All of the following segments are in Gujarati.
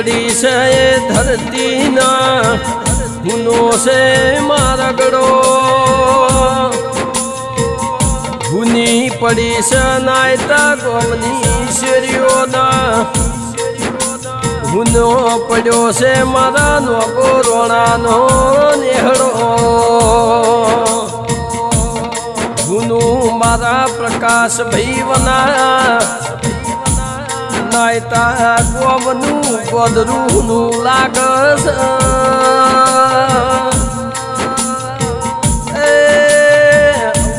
પડી છે એ ધરતીના હુનો છે મારગડો હુની પડી છે નાયતા ગોમની શેરીઓના હુનો પડ્યો છે મારા નોગો રોણાનો નેહડો હુનું મારા પ્રકાશ ભૈવના નાયતા ગોમનું ગોદરૂનું લાગસ એ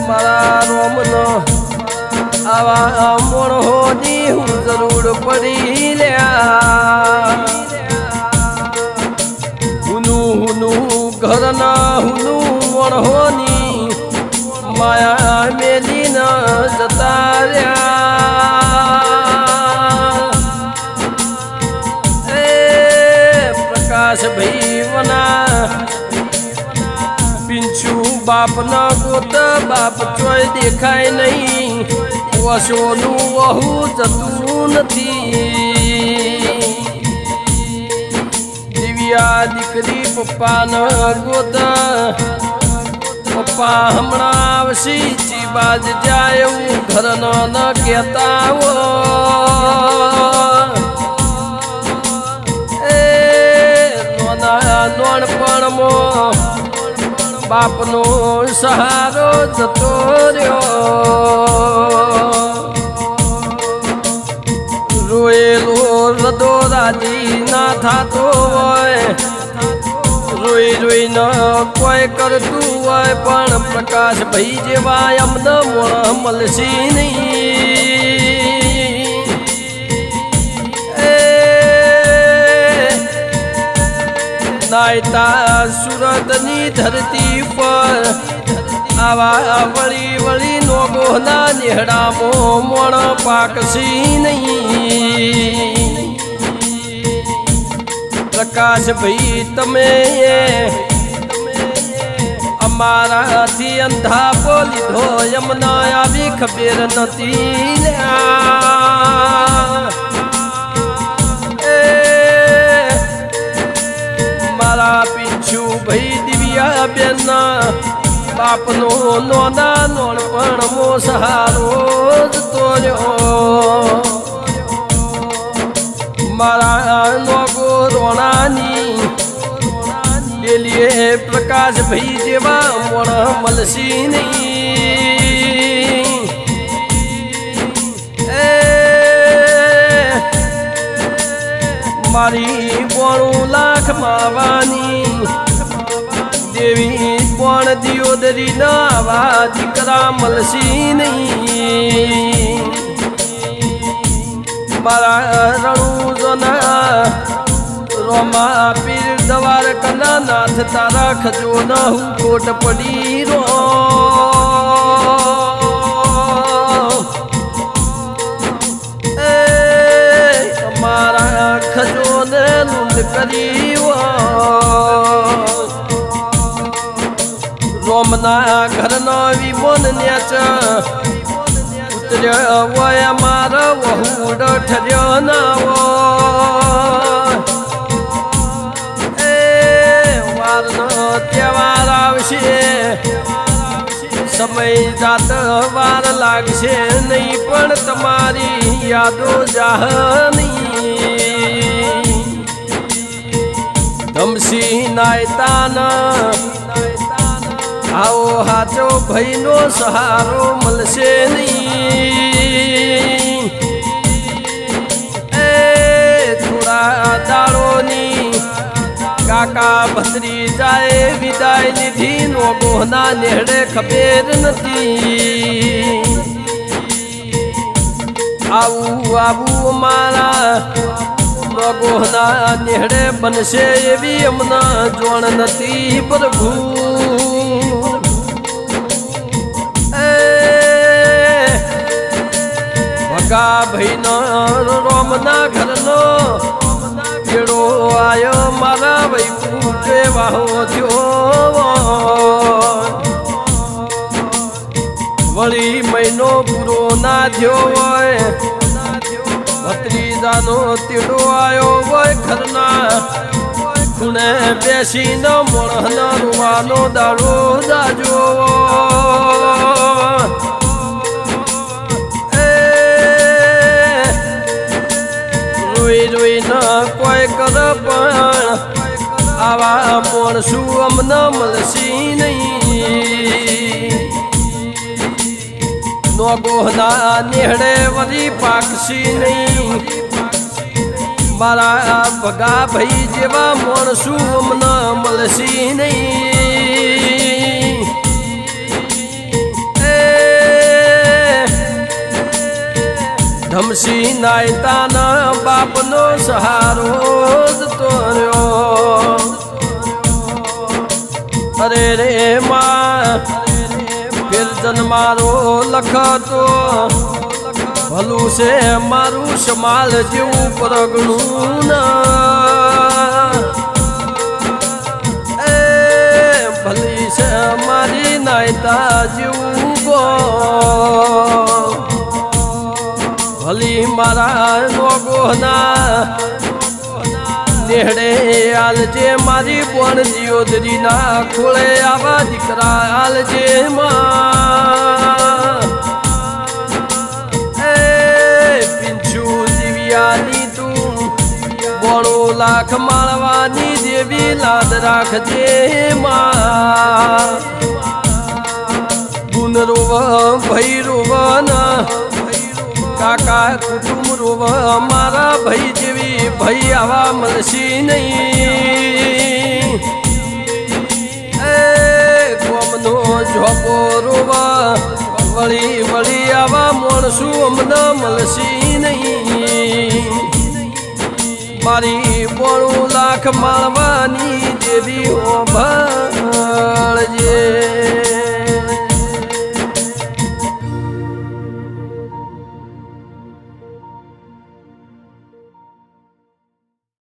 મારા રોમનો આવા મોણોની હું જરૂર પડી લ્યા હુનું ઘરના હુનું મોણોની માયા મેલી ન જતા રહ્યા એ પ્રકાશ ભૈવના પિંચુ બાપ ના ગોત બાપ ચોય દેખાય નહીં વર્ષોનું વહુ જતું નથી દિવ્યા દીકરી પપ્પાના ગોત પપ્પા હમણાં આવશે ચીબાજ જાય એવું ઘરનો ન કહેતા હો એ નોનપણમાં બાપનો સહારો જતો રહ્યો રોયેલો રદો રાજી ના થતો હોય રોઈ રોઈ ન કોઈ કરતું હોય પણ પ્રકાશ ભાઈ જેવા અમને મોણ મળશે નહીં એ નાયતા સુરતની ધરતી પર આવા વળી વળી નોગોના નેહડામાં મોણ પાકશે નહીં પ્રકાશ ભાઈ તમે અમારાથી અંધા બોલી ધો યમના આવી ખબર નથી એ મારા પીછું ભાઈ દિવ્યા બેન બાપનો નોના નોણપણ મો સહારો જતો રહ્યો મારા નોગો રોણાની ડેલીએ પ્રકાશ ભાઈ જેવા મોણ મળશે નહીં એ મારી 92 લાખ માવાની દેવી પણ દિયોદરી ના આવા દીકરા મળશે નહીં મારા રણુજોના રોમા પીર દ્વારકના નાથ તારા ખજો ન હું કોટ પડી રો એ મારા ખજો ને લુંડ કરી રોમના ઘરનો વિમોન નેચ ઉતર્યો મારો વહુડ ઠર્યો નાવો એ વારનો તહેવાર આવશે સમય જાત વાર લાગશે નહીં પણ તમારી યાદો જાહની ધમસી નાયતાના આવો હાચો ભાઈનો સહારો મળશે નહીં એ થોડા દાડોની કાકા ભત્રી જાય વિદાય લીધી નોગોના નેહડે ખબર નથી આવું આવું મારા નોગોના નેહડે બનશે એવી અમના જોણ નથી પ્રભુ ભગા ભાઈનો રોમના ઘરનો કેળો આયો મારા ભાઈ પૂજે વાહો થયો વળી મહિનો પૂરો ના થયો હોય ભત્રીજાનો તીડો આયો હોય ઘરના ખૂણે બેસીને મોણનો રૂવાનો દાડો દાજો રોઈ રોઈને કોઈ કર પણ આવા મોણસું અમને મળશી નહીં નોગોહના નેહડે વરી પાકશી નહીં મારા ભગા ભાઈ જેવા મોણસું અમને મળશી નહીં ધમસી નાયતાના બાપનો સહારો જતો રહ્યો અરે રે માં ફેર જન્મારો લખતો ભલું છે મારું સમાલ જેવું પરગણું ના એ ભલી છે મારી નાયતા જેવું ગો ભલી મારા નોગોના નેહડે આલજે મારી બોણ દિયોદરી ના ખોળે આવા દીકરા આલજે માં એ પિંચુ દિવ્યાની તું બોણો લાખ માળવાની દેવી લાદ રાખજે માં ગુણ રોવ ભઈ રોવના કાકા કુટુંબ રોવ મારા ભાઈ જેવી ભાઈ આવા મળશી નહીં એ ગોમનો ઝોપો રોવ વળી વળી આવા માણસું અમને મળશી નહીં મારી 92 લાખ માળવાની દેવી ઓ ભળજે